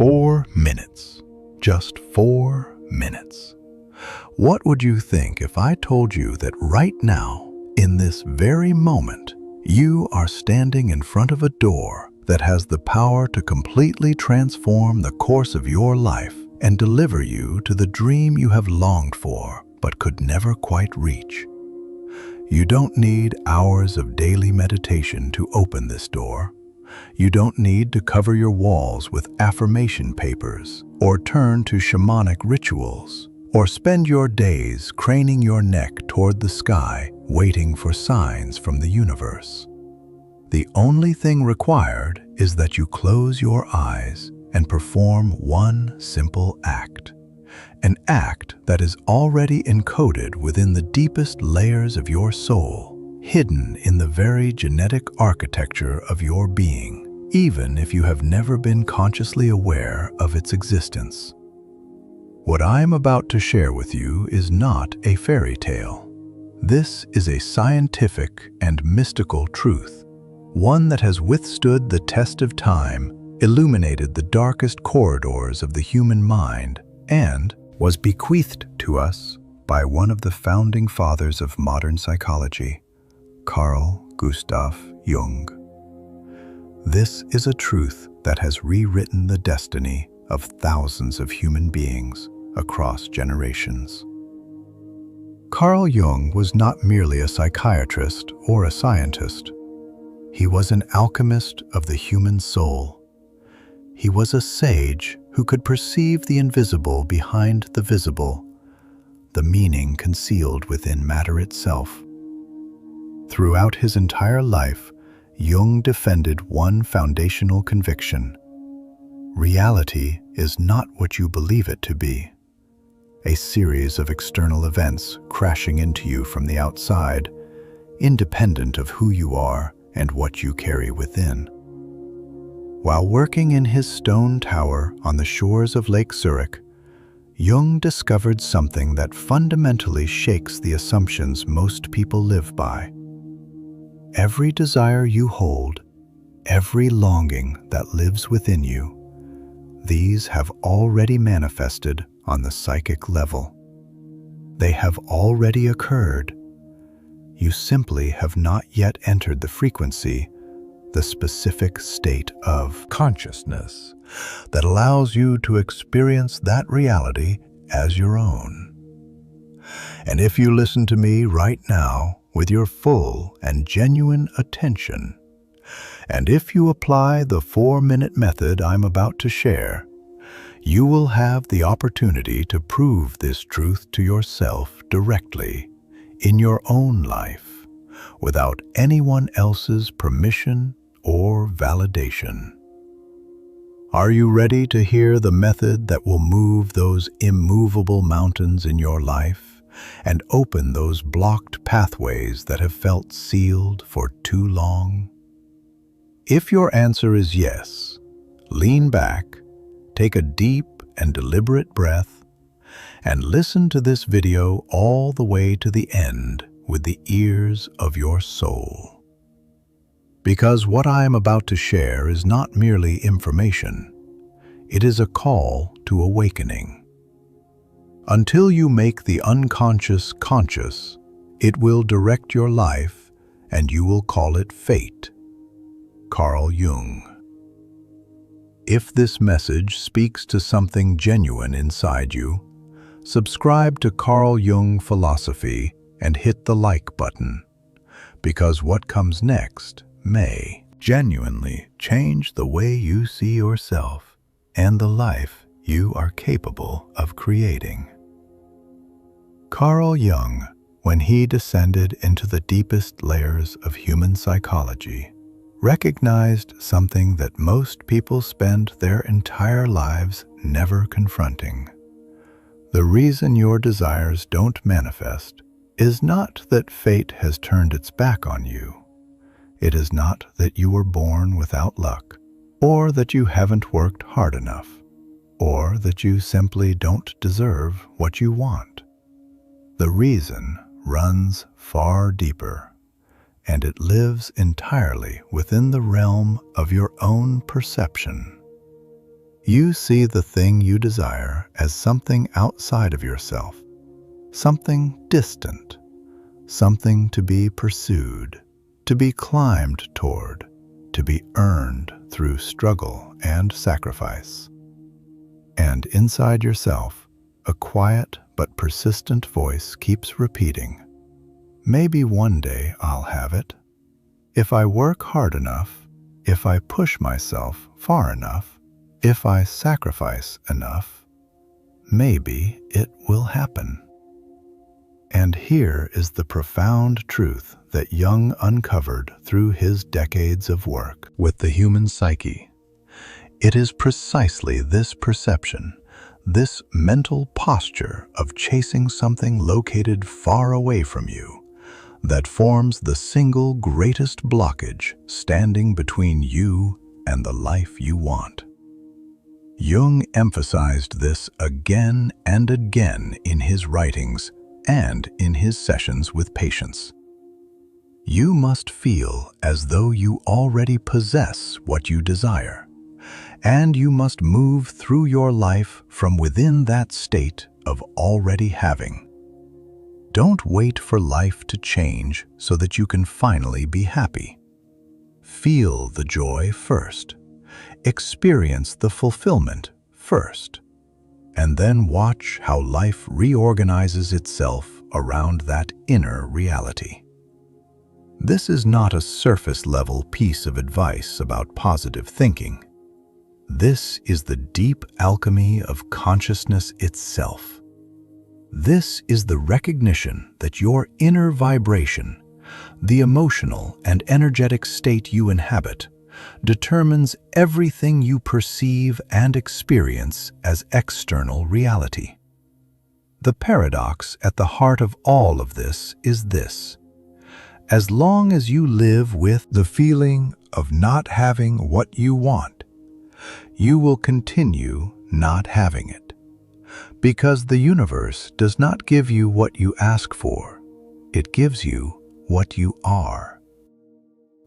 4 minutes. Just 4 minutes. What would you think if I told you that right now, in this very moment, you are standing in front of a door that has the power to completely transform the course of your life and deliver you to the dream you have longed for but could never quite reach? You don't need hours of daily meditation to open this door. You don't need to cover your walls with affirmation papers, or turn to shamanic rituals, or spend your days craning your neck toward the sky, waiting for signs from the universe. The only thing required is that you close your eyes and perform one simple act. An act that is already encoded within the deepest layers of your soul, hidden in the very genetic architecture of your being, even if you have never been consciously aware of its existence. What I am about to share with you is not a fairy tale. This is a scientific and mystical truth, one that has withstood the test of time, illuminated the darkest corridors of the human mind, and was bequeathed to us by one of the founding fathers of modern psychology, Carl Gustav Jung. This is a truth that has rewritten the destiny of thousands of human beings across generations. Carl Jung was not merely a psychiatrist or a scientist. He was an alchemist of the human soul. He was a sage who could perceive the invisible behind the visible, the meaning concealed within matter itself. Throughout his entire life, Jung defended one foundational conviction: reality is not what you believe it to be, a series of external events crashing into you from the outside, independent of who you are and what you carry within. While working in his stone tower on the shores of Lake Zurich, Jung discovered something that fundamentally shakes the assumptions most people live by. Every desire you hold, every longing that lives within you, these have already manifested on the psychic level. They have already occurred. You simply have not yet entered the frequency, the specific state of consciousness that allows you to experience that reality as your own. And if you listen to me right now with your full and genuine attention, and if you apply the 4-minute method I'm about to share, you will have the opportunity to prove this truth to yourself directly in your own life, without anyone else's permission or validation. Are you ready to hear the method that will move those immovable mountains in your life and open those blocked pathways that have felt sealed for too long? If your answer is yes, lean back, take a deep and deliberate breath, and listen to this video all the way to the end with the ears of your soul. Because what I am about to share is not merely information, it is a call to awakening. Until you make the unconscious conscious, it will direct your life and you will call it fate. Carl Jung. If this message speaks to something genuine inside you, subscribe to Carl Jung Philosophy and hit the like button, because what comes next may genuinely change the way you see yourself and the life you are capable of creating. Carl Jung, when he descended into the deepest layers of human psychology, recognized something that most people spend their entire lives never confronting. The reason your desires don't manifest is not that fate has turned its back on you. It is not that you were born without luck, or that you haven't worked hard enough, or that you simply don't deserve what you want. The reason runs far deeper, and it lives entirely within the realm of your own perception. You see the thing you desire as something outside of yourself, something distant, something to be pursued, to be climbed toward, to be earned through struggle and sacrifice. And inside yourself, a quiet but persistent voice keeps repeating, "Maybe one day I'll have it. If I work hard enough, if I push myself far enough, if I sacrifice enough, maybe it will happen." And here is the profound truth that Jung uncovered through his decades of work with the human psyche. It is precisely this perception, this mental posture of chasing something located far away from you, that forms the single greatest blockage standing between you and the life you want. Jung emphasized this again and again in his writings and in his sessions with patients. You must feel as though you already possess what you desire, and you must move through your life from within that state of already having. Don't wait for life to change so that you can finally be happy. Feel the joy first. Experience the fulfillment first. And then watch how life reorganizes itself around that inner reality. This is not a surface-level piece of advice about positive thinking. This is the deep alchemy of consciousness itself. This is the recognition that your inner vibration, the emotional and energetic state you inhabit, determines everything you perceive and experience as external reality. The paradox at the heart of all of this is this: as long as you live with the feeling of not having what you want, you will continue not having it. Because the universe does not give you what you ask for, it gives you what you are.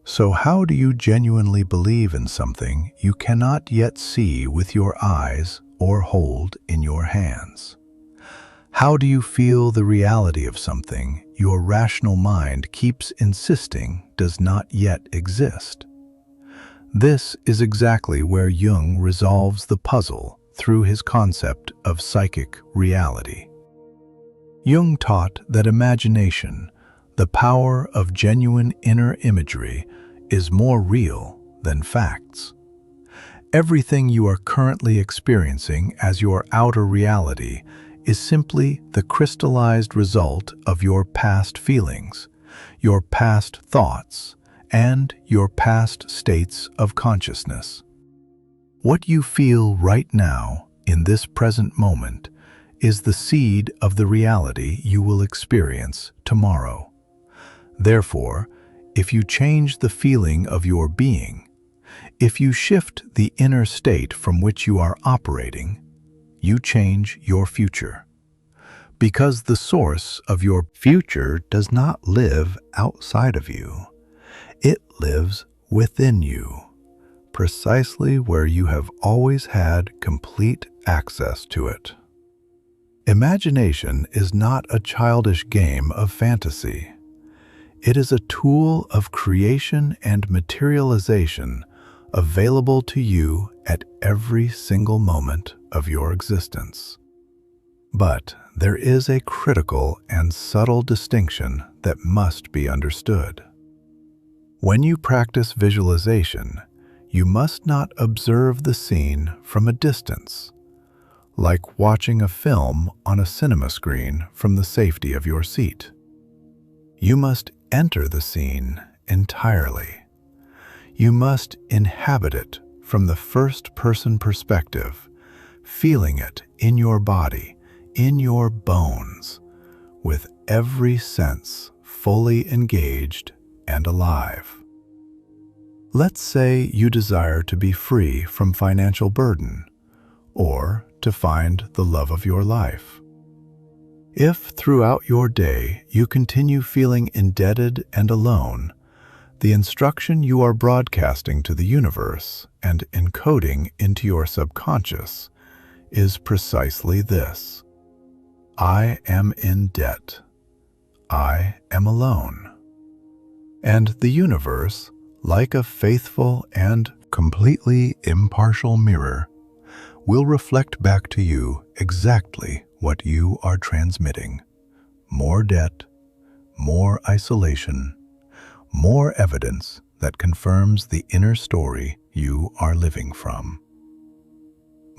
So how do you genuinely believe in something you cannot yet see with your eyes or hold in your hands? How do you feel the reality of something your rational mind keeps insisting does not yet exist? This is exactly where Jung resolves the puzzle through his concept of psychic reality. Jung taught that imagination, the power of genuine inner imagery, is more real than facts. Everything you are currently experiencing as your outer reality is simply the crystallized result of your past feelings, your past thoughts, and your past states of consciousness. What you feel right now, in this present moment, is the seed of the reality you will experience tomorrow. Therefore, if you change the feeling of your being, if you shift the inner state from which you are operating, you change your future. Because the source of your future does not live outside of you. It lives within you, precisely where you have always had complete access to it. Imagination is not a childish game of fantasy. It is a tool of creation and materialization available to you at every single moment of your existence. But there is a critical and subtle distinction that must be understood. When you practice visualization, you must not observe the scene from a distance, like watching a film on a cinema screen from the safety of your seat. You must enter the scene entirely. You must inhabit it from the first-person perspective, feeling it in your body, in your bones, with every sense fully engaged and alive. Let's say you desire to be free from financial burden, or to find the love of your life. If throughout your day you continue feeling indebted and alone, the instruction you are broadcasting to the universe and encoding into your subconscious is precisely this: I am in debt. I am alone. And the universe, like a faithful and completely impartial mirror, will reflect back to you exactly what you are transmitting: more debt, more isolation, more evidence that confirms the inner story you are living from.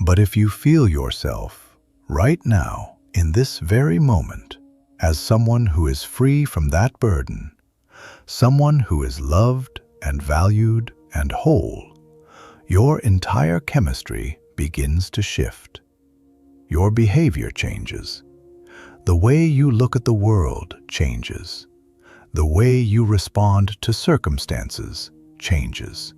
But if you feel yourself, right now, in this very moment, as someone who is free from that burden, someone who is loved and valued and whole, your entire chemistry begins to shift. Your behavior changes. The way you look at the world changes. The way you respond to circumstances changes.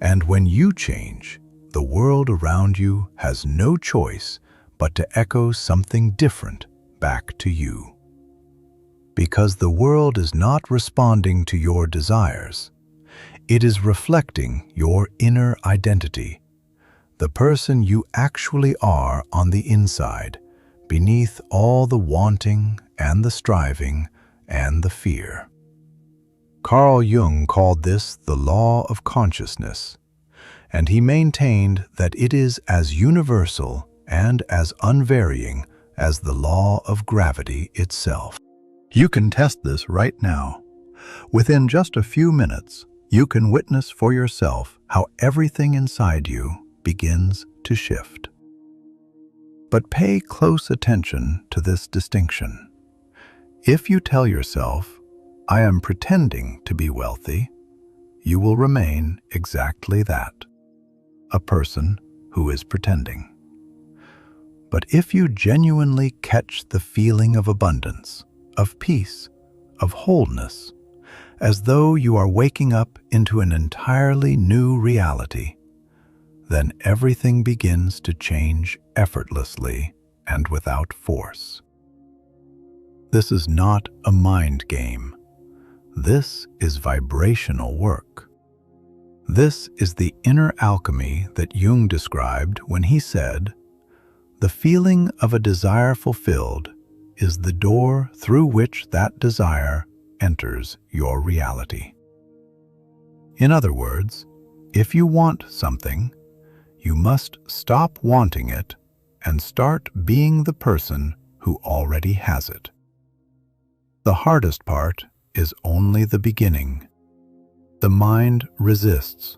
And when you change, the world around you has no choice but to echo something different back to you. Because the world is not responding to your desires. It is reflecting your inner identity, the person you actually are on the inside, beneath all the wanting and the striving and the fear. Carl Jung called this the law of consciousness, and he maintained that it is as universal and as unvarying as the law of gravity itself. You can test this right now. Within just a few minutes, you can witness for yourself how everything inside you begins to shift. But pay close attention to this distinction. If you tell yourself, I am pretending to be wealthy, you will remain exactly that, a person who is pretending. But if you genuinely catch the feeling of abundance, of peace, of wholeness, as though you are waking up into an entirely new reality, then everything begins to change effortlessly and without force. This is not a mind game. This is vibrational work. This is the inner alchemy that Jung described when he said, "The feeling of a desire fulfilled is the door through which that desire enters your reality." In other words, if you want something, you must stop wanting it and start being the person who already has it. The hardest part is only the beginning. The mind resists.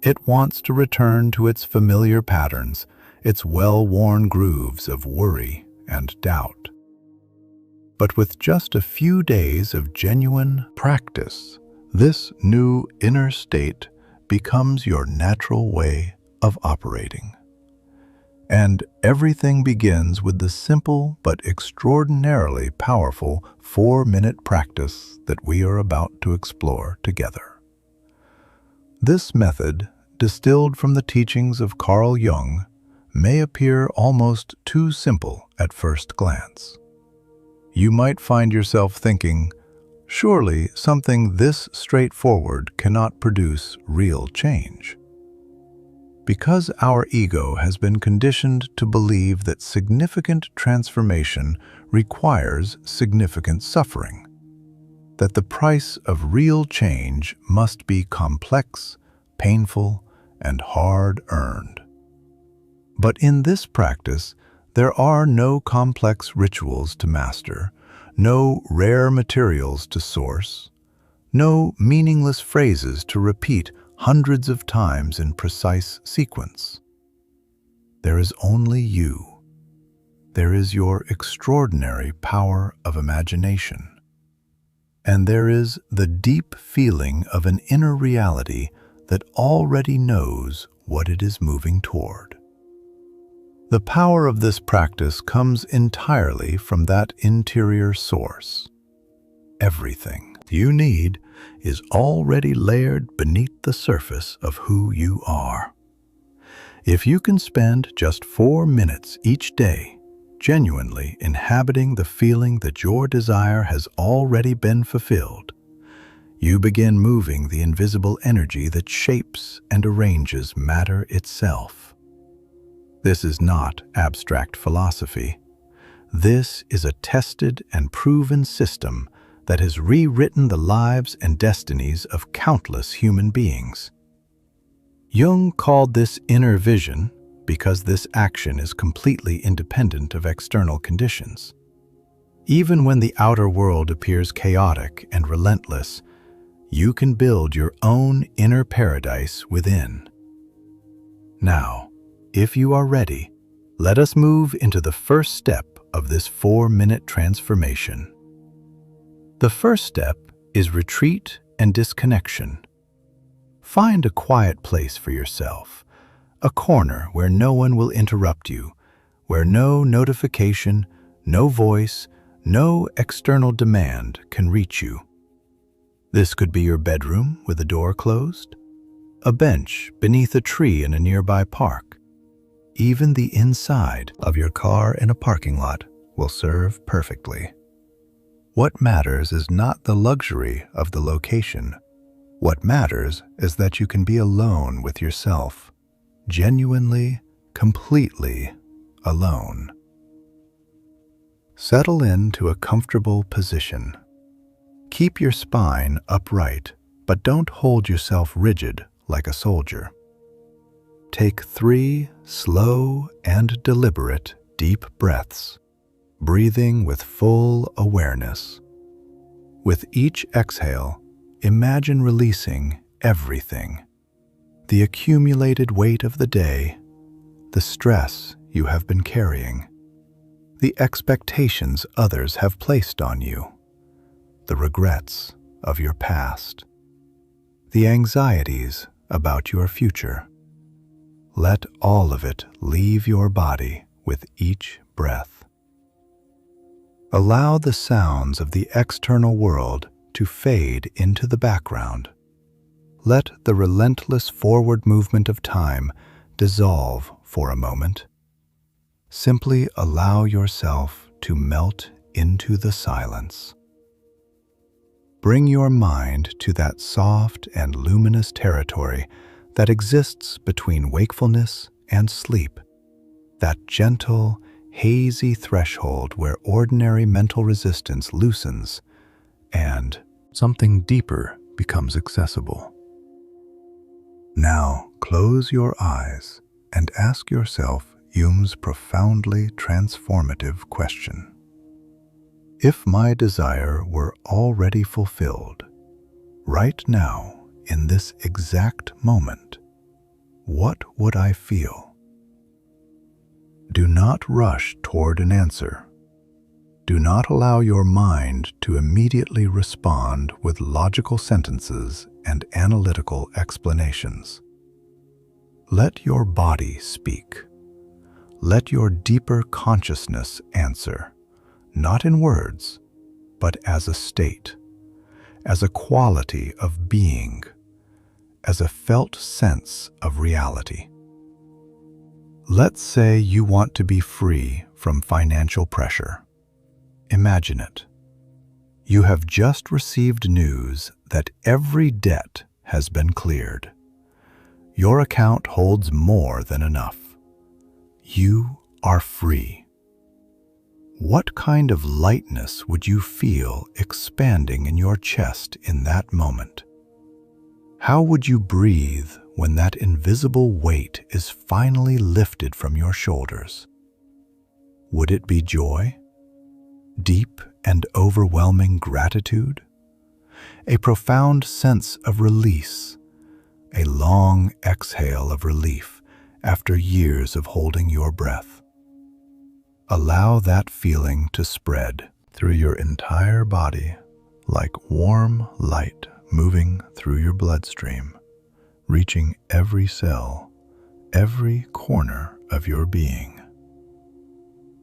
It wants to return to its familiar patterns, its well-worn grooves of worry and doubt. But with just a few days of genuine practice, this new inner state becomes your natural way of operating. And everything begins with the simple but extraordinarily powerful 4-minute practice that we are about to explore together. This method, distilled from the teachings of Carl Jung, may appear almost too simple at first glance. You might find yourself thinking, surely something this straightforward cannot produce real change. Because our ego has been conditioned to believe that significant transformation requires significant suffering, that the price of real change must be complex, painful, and hard-earned. But in this practice, there are no complex rituals to master, no rare materials to source, no meaningless phrases to repeat hundreds of times in precise sequence. There is only you. There is your extraordinary power of imagination. And there is the deep feeling of an inner reality that already knows what it is moving toward. The power of this practice comes entirely from that interior source. Everything you need is already layered beneath the surface of who you are. If you can spend just 4 minutes each day genuinely inhabiting the feeling that your desire has already been fulfilled, You begin moving the invisible energy that shapes and arranges matter itself. This is not abstract philosophy. This is a tested and proven system that has rewritten the lives and destinies of countless human beings. Jung called this inner vision because this action is completely independent of external conditions. Even when the outer world appears chaotic and relentless, you can build your own inner paradise within. Now, if you are ready, let us move into the first step of this 4-minute transformation. The first step is retreat and disconnection. Find a quiet place for yourself, a corner where no one will interrupt you, where no notification, no voice, no external demand can reach you. This could be your bedroom with the door closed, a bench beneath a tree in a nearby park. Even the inside of your car in a parking lot will serve perfectly. What matters is not the luxury of the location. What matters is that you can be alone with yourself, genuinely, completely alone. Settle into a comfortable position. Keep your spine upright, but don't hold yourself rigid like a soldier. Take 3 slow and deliberate deep breaths, breathing with full awareness. With each exhale, imagine releasing everything: the accumulated weight of the day, the stress you have been carrying, the expectations others have placed on you, the regrets of your past, the anxieties about your future. Let all of it leave your body with each breath. Allow the sounds of the external world to fade into the background. Let the relentless forward movement of time dissolve for a moment. Simply allow yourself to melt into the silence. Bring your mind to that soft and luminous territory that exists between wakefulness and sleep, that gentle, hazy threshold where ordinary mental resistance loosens and something deeper becomes accessible. Now close your eyes and ask yourself Jung's profoundly transformative question. If my desire were already fulfilled, right now, in this exact moment, what would I feel? Do not rush toward an answer. Do not allow your mind to immediately respond with logical sentences and analytical explanations. Let your body speak. Let your deeper consciousness answer, not in words, but as a state, as a quality of being, as a felt sense of reality. Let's say you want to be free from financial pressure. Imagine it. You have just received news that every debt has been cleared. Your account holds more than enough. You are free. What kind of lightness would you feel expanding in your chest in that moment? How would you breathe when that invisible weight is finally lifted from your shoulders? Would it be joy? Deep and overwhelming gratitude? A profound sense of release? A long exhale of relief after years of holding your breath? Allow that feeling to spread through your entire body like warm light moving through your bloodstream, reaching every cell, every corner of your being.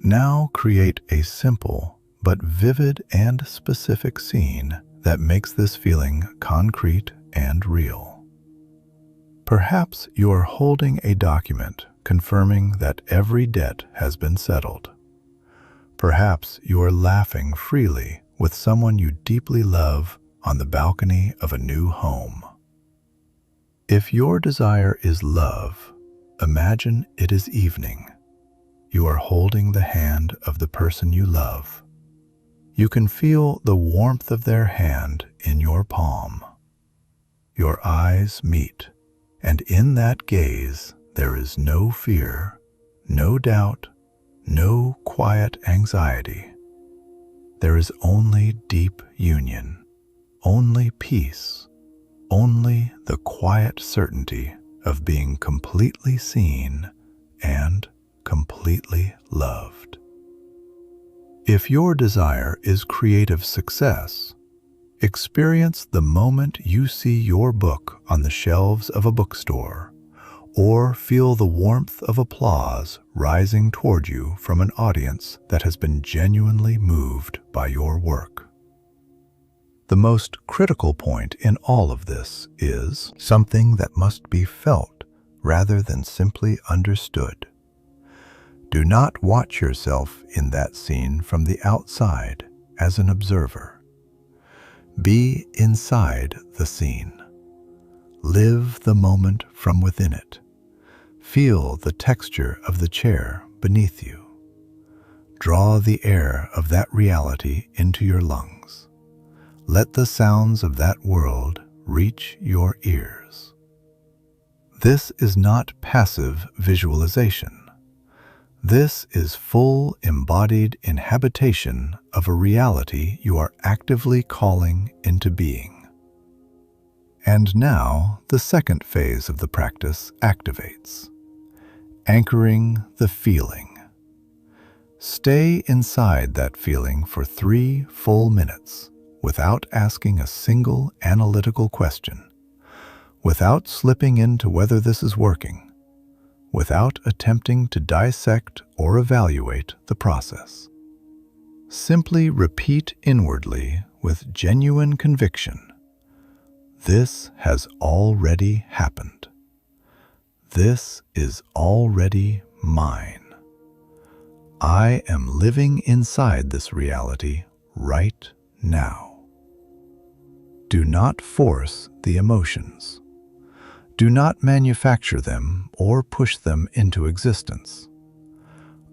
Now create a simple but vivid and specific scene that makes this feeling concrete and real. Perhaps you are holding a document confirming that every debt has been settled. Perhaps you are laughing freely with someone you deeply love on the balcony of a new home. If your desire is love, imagine it is evening. You are holding the hand of the person you love. You can feel the warmth of their hand in your palm. Your eyes meet, and in that gaze there is no fear, no doubt, no quiet anxiety. There is only deep union, only peace, only the quiet certainty of being completely seen and completely loved. If your desire is creative success, experience the moment you see your book on the shelves of a bookstore, or feel the warmth of applause rising toward you from an audience that has been genuinely moved by your work. The most critical point in all of this is something that must be felt rather than simply understood. Do not watch yourself in that scene from the outside as an observer. Be inside the scene. Live the moment from within it. Feel the texture of the chair beneath you. Draw the air of that reality into your lungs. Let the sounds of that world reach your ears. This is not passive visualization. This is full embodied inhabitation of a reality you are actively calling into being. And now the second phase of the practice activates. Anchoring the feeling. Stay inside that feeling for 3 full minutes without asking a single analytical question, without slipping into whether this is working, without attempting to dissect or evaluate the process. Simply repeat inwardly with genuine conviction, "This has already happened. This is already mine. I am living inside this reality right now." Do not force the emotions. Do not manufacture them or push them into existence.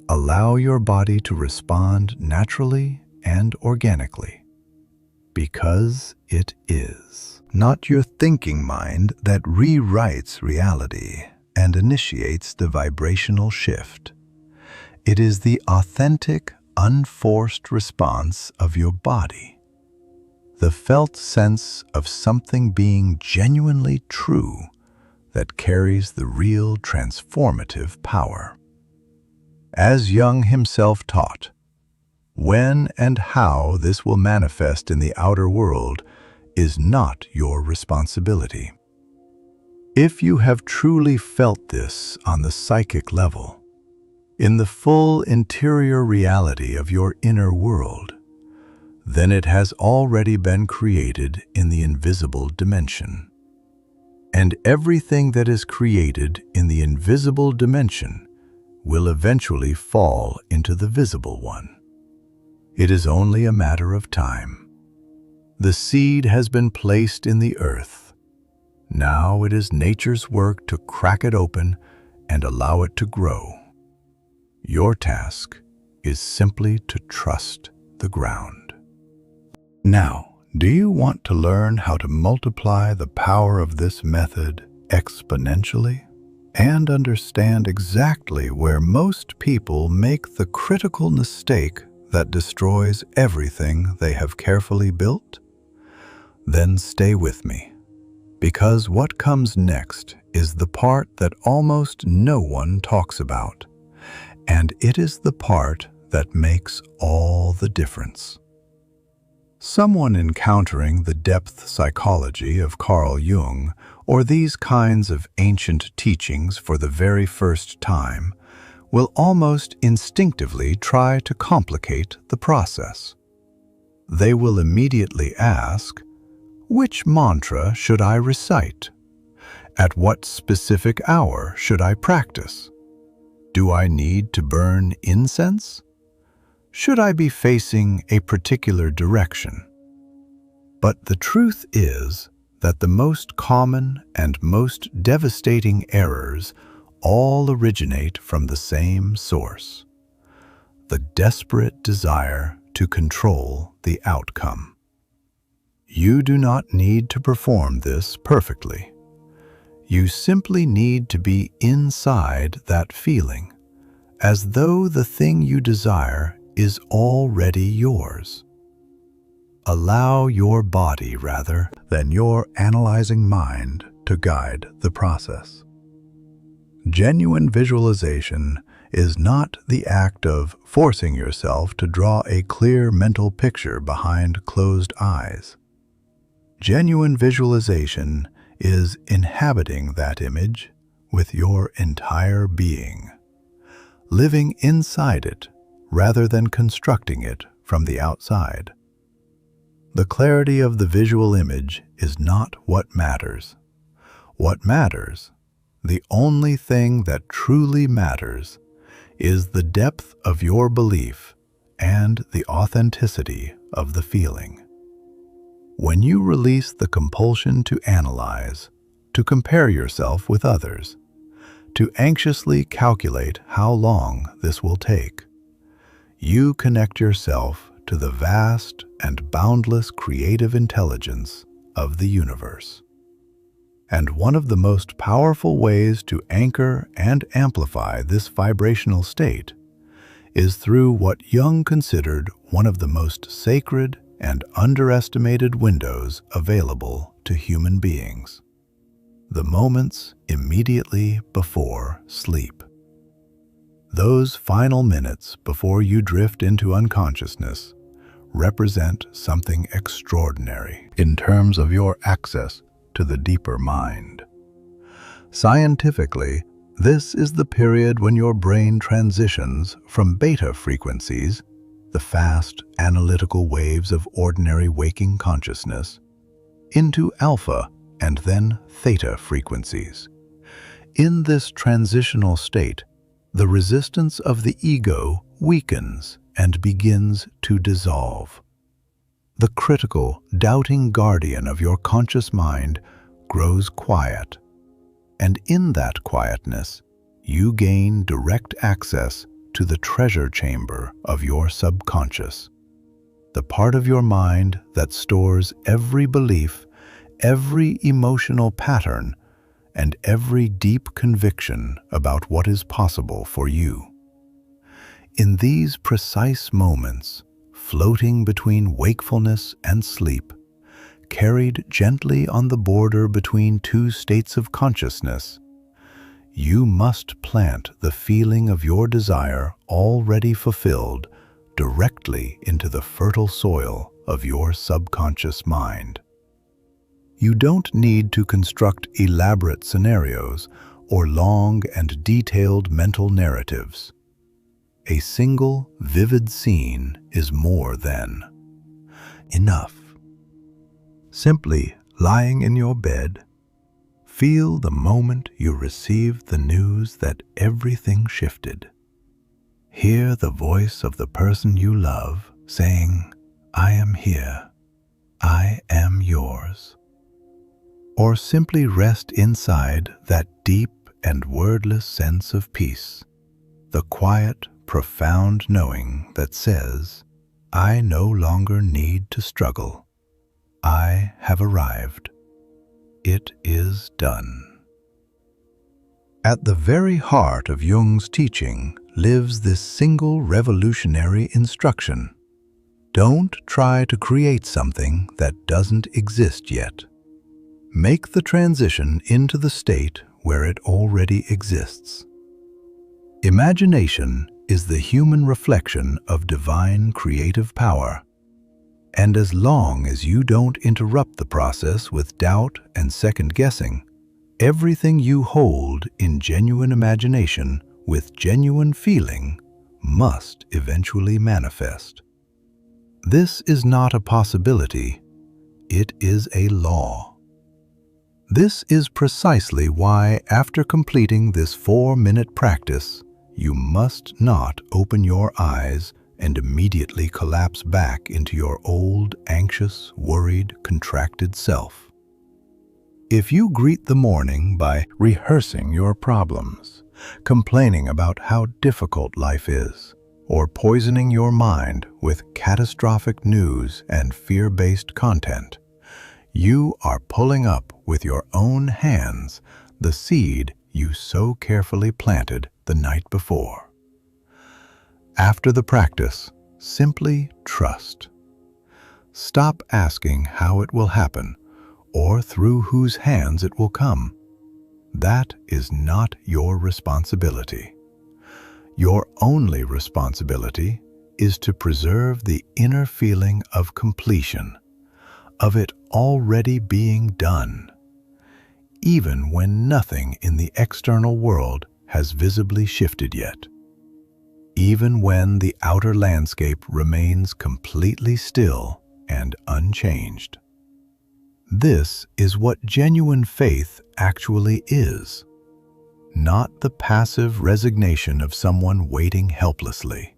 Allow your body to respond naturally and organically, because it is not your thinking mind that rewrites reality and initiates the vibrational shift. It is the authentic, unforced response of your body, the felt sense of something being genuinely true that carries the real transformative power. As Jung himself taught, when and how this will manifest in the outer world is not your responsibility. If you have truly felt this on the psychic level, in the full interior reality of your inner world, then it has already been created in the invisible dimension. And everything that is created in the invisible dimension will eventually fall into the visible one. It is only a matter of time. The seed has been placed in the earth. Now it is nature's work to crack it open and allow it to grow. Your task is simply to trust the ground. Now, do you want to learn how to multiply the power of this method exponentially and understand exactly where most people make the critical mistake that destroys everything they have carefully built? Then stay with me, because what comes next is the part that almost no one talks about, and it is the part that makes all the difference. Someone encountering the depth psychology of Carl Jung or these kinds of ancient teachings for the very first time will almost instinctively try to complicate the process. They will immediately ask, which mantra should I recite? At what specific hour should I practice? Do I need to burn incense? Should I be facing a particular direction? But the truth is that the most common and most devastating errors all originate from the same source: the desperate desire to control the outcome. You do not need to perform this perfectly. You simply need to be inside that feeling, as though the thing you desire is already yours. Allow your body, rather than your analyzing mind, to guide the process. Genuine visualization is not the act of forcing yourself to draw a clear mental picture behind closed eyes. Genuine visualization is inhabiting that image with your entire being, living inside it rather than constructing it from the outside. The clarity of the visual image is not what matters. What matters, the only thing that truly matters, is the depth of your belief and the authenticity of the feeling. When you release the compulsion to analyze, to compare yourself with others, to anxiously calculate how long this will take, you connect yourself to the vast and boundless creative intelligence of the universe. And one of the most powerful ways to anchor and amplify this vibrational state is through what Jung considered one of the most sacred and underestimated windows available to human beings: the moments immediately before sleep. Those final minutes before you drift into unconsciousness represent something extraordinary in terms of your access to the deeper mind. Scientifically, this is the period when your brain transitions from beta frequencies, the fast, analytical waves of ordinary waking consciousness, into alpha and then theta frequencies. In this transitional state, the resistance of the ego weakens and begins to dissolve. The critical, doubting guardian of your conscious mind grows quiet, and in that quietness, you gain direct access to the treasure chamber of your subconscious, the part of your mind that stores every belief, every emotional pattern, and every deep conviction about what is possible for you. In these precise moments, floating between wakefulness and sleep, carried gently on the border between two states of consciousness, you must plant the feeling of your desire already fulfilled directly into the fertile soil of your subconscious mind. You don't need to construct elaborate scenarios or long and detailed mental narratives. A single vivid scene is more than enough. Simply lying in your bed, feel the moment you received the news that everything shifted. Hear the voice of the person you love saying, "I am here. I am yours." Or simply rest inside that deep and wordless sense of peace, the quiet, profound knowing that says, "I no longer need to struggle. I have arrived. It is done." At the very heart of Jung's teaching lives this single revolutionary instruction: don't try to create something that doesn't exist yet. Make the transition into the state where it already exists. Imagination is the human reflection of divine creative power. And as long as you don't interrupt the process with doubt and second-guessing, everything you hold in genuine imagination with genuine feeling must eventually manifest. This is not a possibility, it is a law. This is precisely why, after completing this 4-minute practice, you must not open your eyes and immediately collapse back into your old, anxious, worried, contracted self. If you greet the morning by rehearsing your problems, complaining about how difficult life is, or poisoning your mind with catastrophic news and fear-based content, you are pulling up with your own hands the seed you so carefully planted the night before. After the practice, simply trust. Stop asking how it will happen or through whose hands it will come. That is not your responsibility. Your only responsibility is to preserve the inner feeling of completion, of it already being done, even when nothing in the external world has visibly shifted yet. Even when the outer landscape remains completely still and unchanged. This is what genuine faith actually is, not the passive resignation of someone waiting helplessly.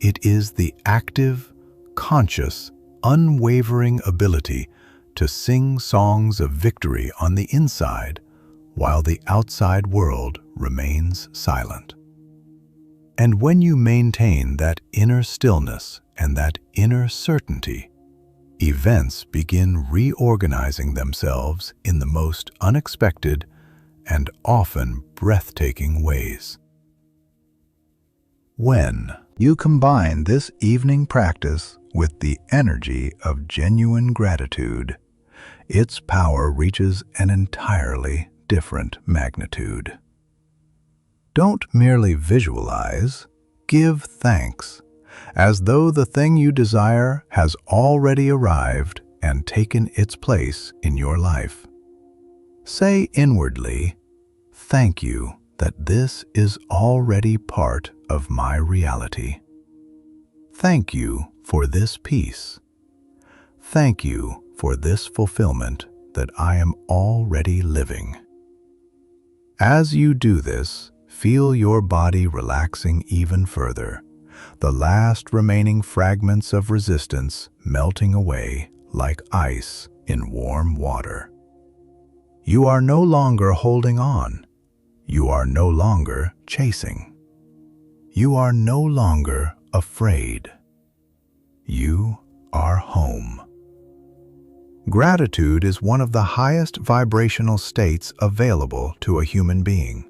It is the active, conscious, unwavering ability to sing songs of victory on the inside while the outside world remains silent. And when you maintain that inner stillness and that inner certainty, events begin reorganizing themselves in the most unexpected and often breathtaking ways. When you combine this evening practice with the energy of genuine gratitude, its power reaches an entirely different magnitude. Don't merely visualize, give thanks, as though the thing you desire has already arrived and taken its place in your life. Say inwardly, "Thank you that this is already part of my reality. Thank you for this peace. Thank you for this fulfillment that I am already living." As you do this, feel your body relaxing even further, the last remaining fragments of resistance melting away like ice in warm water. You are no longer holding on. You are no longer chasing. You are no longer afraid. You are home. Gratitude is one of the highest vibrational states available to a human being.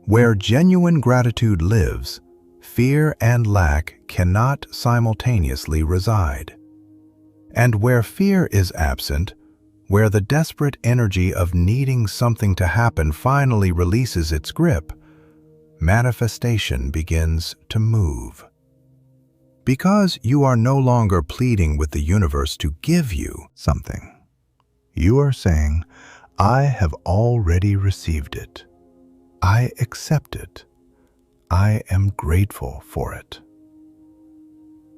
Where genuine gratitude lives, fear and lack cannot simultaneously reside. And where fear is absent, where the desperate energy of needing something to happen finally releases its grip, manifestation begins to move. Because you are no longer pleading with the universe to give you something. You are saying, "I have already received it. I accept it. I am grateful for it."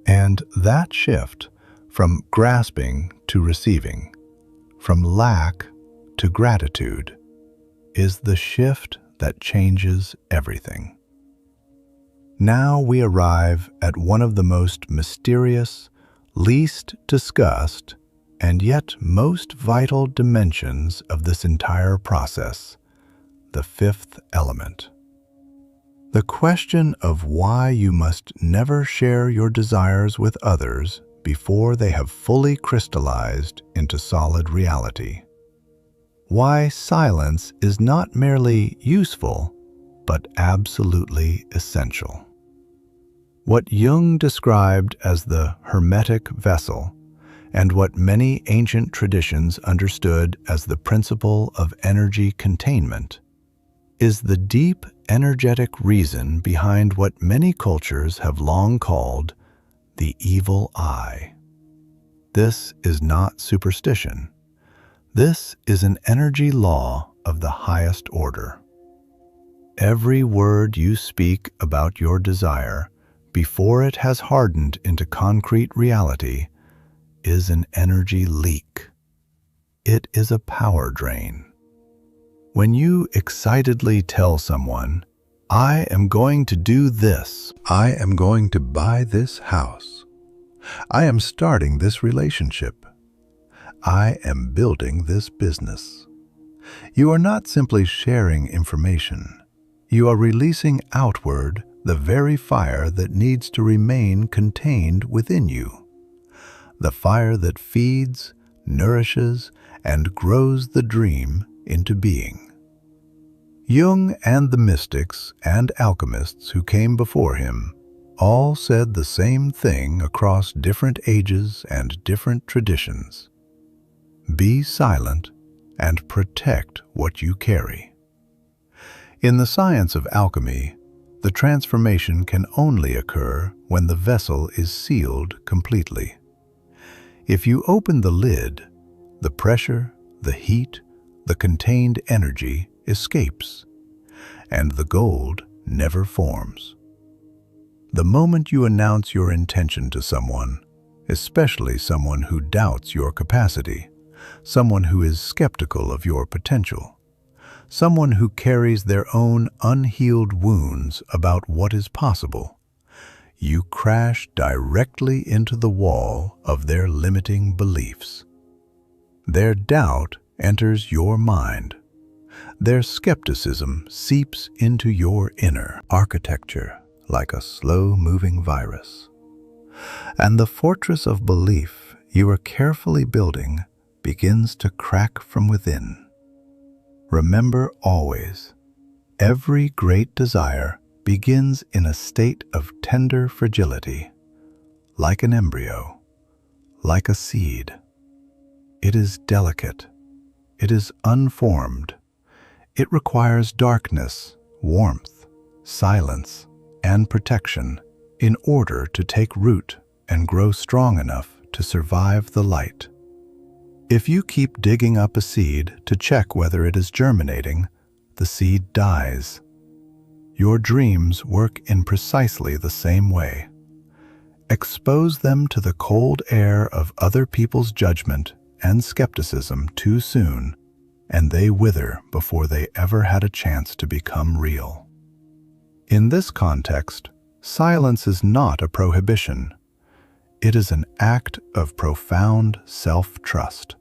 And that shift from grasping to receiving, from lack to gratitude, is the shift that changes everything. Now we arrive at one of the most mysterious, least discussed, and yet most vital dimensions of this entire process, the fifth element. The question of why you must never share your desires with others before they have fully crystallized into solid reality. Why silence is not merely useful, but absolutely essential. What Jung described as the hermetic vessel, and what many ancient traditions understood as the principle of energy containment, is the deep energetic reason behind what many cultures have long called the evil eye. This is not superstition. This is an energy law of the highest order. Every word you speak about your desire, before it has hardened into concrete reality, is an energy leak. It is a power drain. When you excitedly tell someone, I am going to do this. I am going to buy this house. I am starting this relationship. I am building this business. You are not simply sharing information. You are releasing outward the very fire that needs to remain contained within you. The fire that feeds, nourishes, and grows the dream into being. Jung and the mystics and alchemists who came before him all said the same thing across different ages and different traditions. Be silent and protect what you carry. In the science of alchemy, the transformation can only occur when the vessel is sealed completely. If you open the lid, the pressure, the heat, the contained energy escapes, and the gold never forms. The moment you announce your intention to someone, especially someone who doubts your capacity, someone who is skeptical of your potential, someone who carries their own unhealed wounds about what is possible, you crash directly into the wall of their limiting beliefs. Their doubt enters your mind. Their skepticism seeps into your inner architecture like a slow-moving virus. And the fortress of belief you are carefully building begins to crack from within. Remember always, every great desire begins in a state of tender fragility, like an embryo, like a seed. It is delicate. It is unformed. It requires darkness, warmth, silence, and protection in order to take root and grow strong enough to survive the light. If you keep digging up a seed to check whether it is germinating, the seed dies. Your dreams work in precisely the same way. Expose them to the cold air of other people's judgment and skepticism too soon, and they wither before they ever had a chance to become real. In this context, silence is not a prohibition. It is an act of profound self-trust.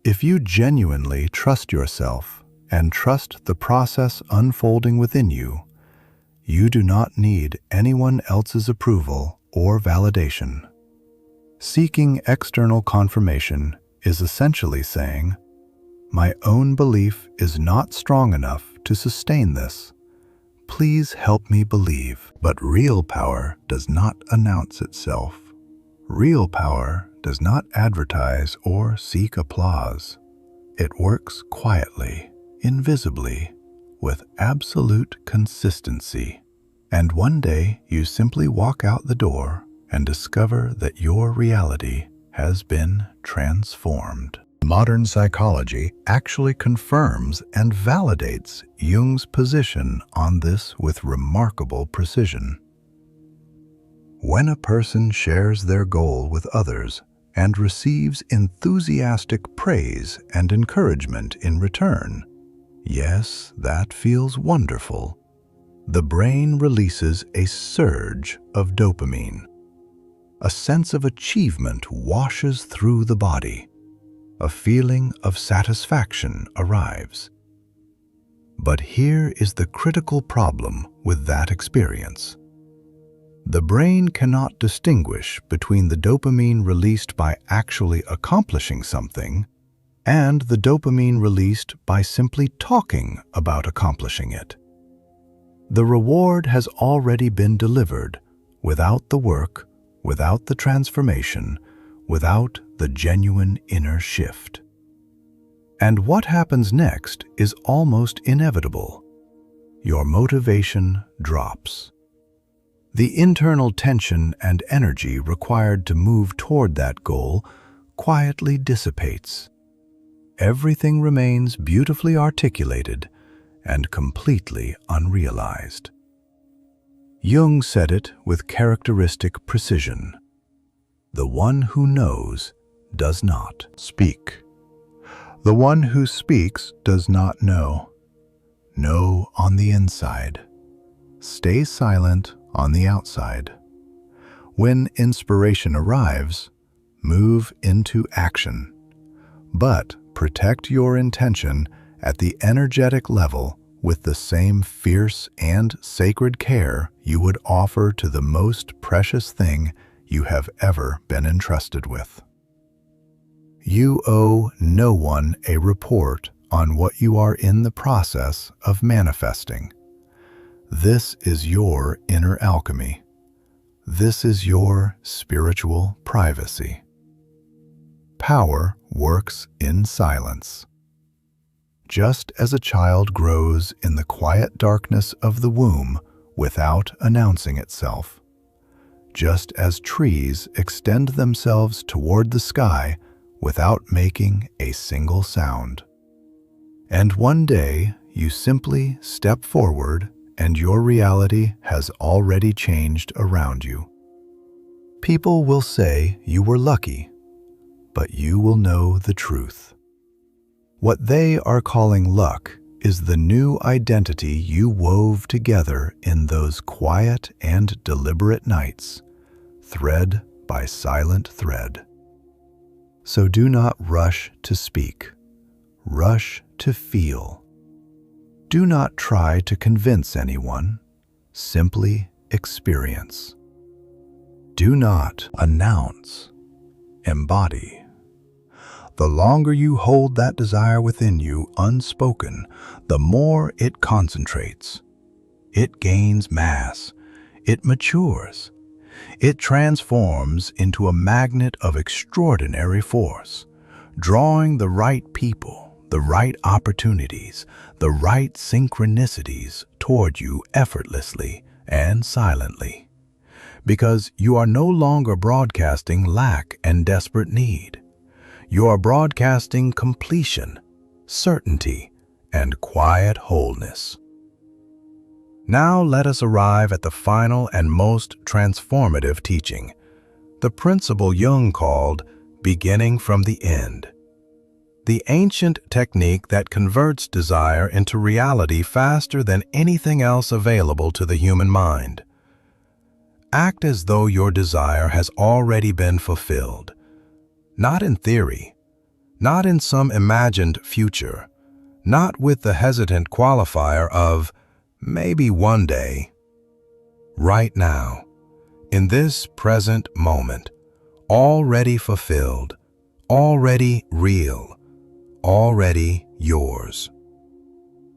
If you genuinely trust yourself and trust the process unfolding within you, you do not need anyone else's approval or validation. Seeking external confirmation is essentially saying, "My own belief is not strong enough to sustain this. Please help me believe." But real power does not announce itself. Real power does not advertise or seek applause. It works quietly, invisibly, with absolute consistency. And one day you simply walk out the door and discover that your reality has been transformed. Modern psychology actually confirms and validates Jung's position on this with remarkable precision. When a person shares their goal with others and receives enthusiastic praise and encouragement in return, yes, that feels wonderful. The brain releases a surge of dopamine. A sense of achievement washes through the body. A feeling of satisfaction arrives. But here is the critical problem with that experience. The brain cannot distinguish between the dopamine released by actually accomplishing something and the dopamine released by simply talking about accomplishing it. The reward has already been delivered without the work, without the transformation, without the genuine inner shift. And what happens next is almost inevitable. Your motivation drops. The internal tension and energy required to move toward that goal quietly dissipates. Everything remains beautifully articulated and completely unrealized. Jung said it with characteristic precision. The one who knows does not speak. The one who speaks does not know. Know on the inside. stay silent on the outside. When inspiration arrives, move into action. But protect your intention at the energetic level with the same fierce and sacred care you would offer to the most precious thing you have ever been entrusted with. You owe no one a report on what you are in the process of manifesting. This is your inner alchemy. This is your spiritual privacy. Power works in silence. Just as a child grows in the quiet darkness of the womb without announcing itself, just as trees extend themselves toward the sky without making a single sound. And one day you simply step forward and your reality has already changed around you. People will say you were lucky, but you will know the truth. What they are calling luck is the new identity you wove together in those quiet and deliberate nights, thread by silent thread. So do not rush to speak. Rush to feel. Do not try to convince anyone. Simply experience. Do not announce. Embody. The longer you hold that desire within you unspoken, the more it concentrates. It gains mass. It matures. It transforms into a magnet of extraordinary force, drawing the right people, the right opportunities, the right synchronicities toward you effortlessly and silently. Because you are no longer broadcasting lack and desperate need. You are broadcasting completion, certainty, and quiet wholeness. Now let us arrive at the final and most transformative teaching, the principle Jung called beginning from the end. The ancient technique that converts desire into reality faster than anything else available to the human mind. Act as though your desire has already been fulfilled, not in theory, not in some imagined future, not with the hesitant qualifier of maybe one day. Right now, in this present moment, already fulfilled, already real, already yours.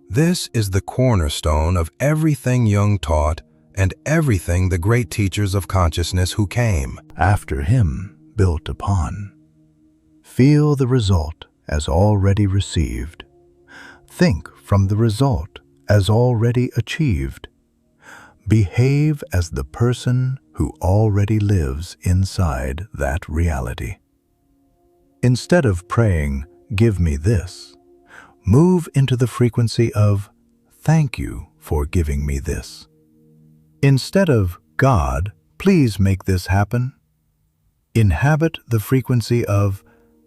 This is the cornerstone of everything Jung taught and everything the great teachers of consciousness who came after him built upon. Feel the result as already received. Think from the result as already achieved. Behave as the person who already lives inside that reality. Instead of praying, "Give me this," move into the frequency of, "Thank you for giving me this." Instead of, "God, please make this happen," inhabit the frequency of,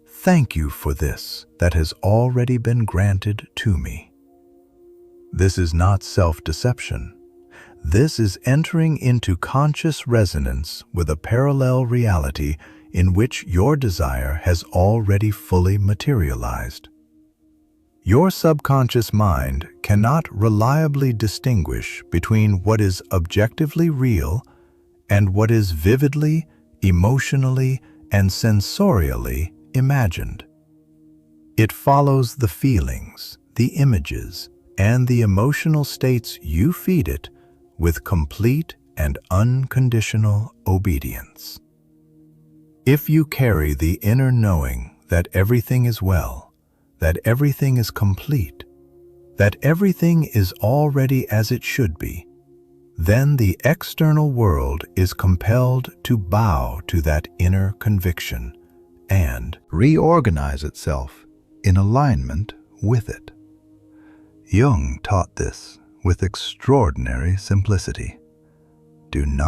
"Thank you for this that has already been granted to me." This is not self-deception. This is entering into conscious resonance with a parallel reality in which your desire has already fully materialized. Your subconscious mind cannot reliably distinguish between what is objectively real and what is vividly, emotionally, and sensorially imagined. It follows the feelings, the images, and the emotional states you feed it with complete and unconditional obedience. If you carry the inner knowing that everything is well, that everything is complete, that everything is already as it should be, then the external world is compelled to bow to that inner conviction and reorganize itself in alignment with it. Jung taught this with extraordinary simplicity. Do not